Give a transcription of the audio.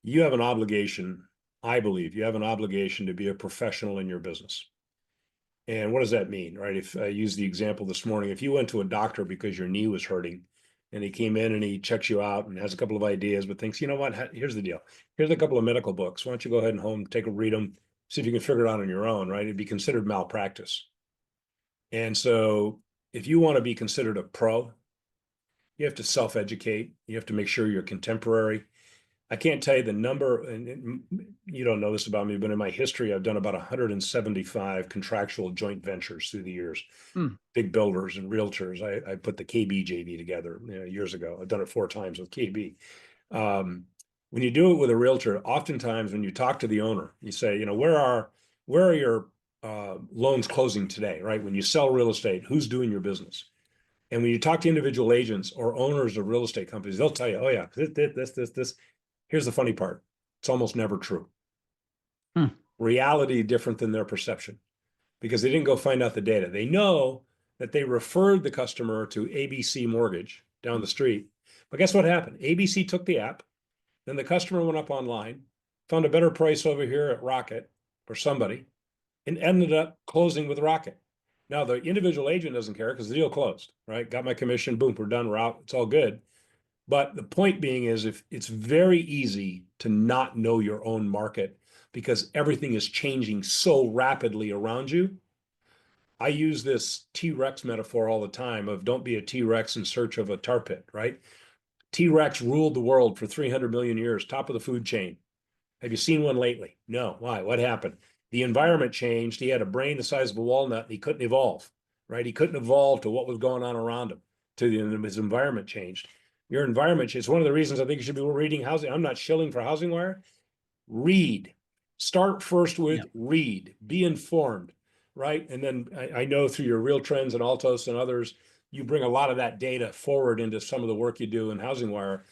You have an obligation, I believe, you have an obligation to be a professional in your business. And what does that mean, right? If I use the example this morning, if you went to a doctor because your knee was hurting and he came in and he checks you out and has a couple of ideas, but thinks, you know what, here's the deal. Here's a couple of medical books. Why don't you go ahead and home, take a read them, see if you can figure it out on your own, right? It'd be considered malpractice. And so if you want to be considered a pro, you have to self-educate. You have to make sure you're contemporary. I can't tell you the number, and you don't know this about me, but in my history, I've done about 175 contractual joint ventures through the years. Hmm. Big builders and realtors. I put the KB JV together, years ago. I've done it 4 times with KB. When you do it with a realtor, oftentimes when you talk to the owner, you say, where are your loans closing today, right? When you sell real estate, who's doing your business? And when you talk to individual agents or owners of real estate companies, they'll tell you, oh yeah, this. Here's the funny part. It's almost never true. Hmm. Reality different than their perception because they didn't go find out the data. They know that they referred the customer to ABC Mortgage down the street. But guess what happened? ABC took the app. Then the customer went up online, found a better price over here at Rocket for somebody, and ended up closing with Rocket. Now, the individual agent doesn't care because the deal closed, right? Got my commission, boom, we're done, we're out. It's all good. But the point being is, if it's very easy to not know your own market because everything is changing so rapidly around you. I use this T-Rex metaphor all the time of don't be a T-Rex in search of a tar pit, right? T-Rex ruled the world for 300 million years, top of the food chain. Have you seen one lately? No. Why? What happened? The environment changed. He had a brain the size of a walnut and he couldn't evolve, right? He couldn't evolve to what was going on around him. His environment changed. Your environment changed. It's one of the reasons I think you should be reading housing. I'm not shilling for Housing Wire. Read. Start first Yeah. with read. Be informed, right? And then I know through your Real Trends and Altos and others, you bring a lot of that data forward into some of the work you do in Housing Wire.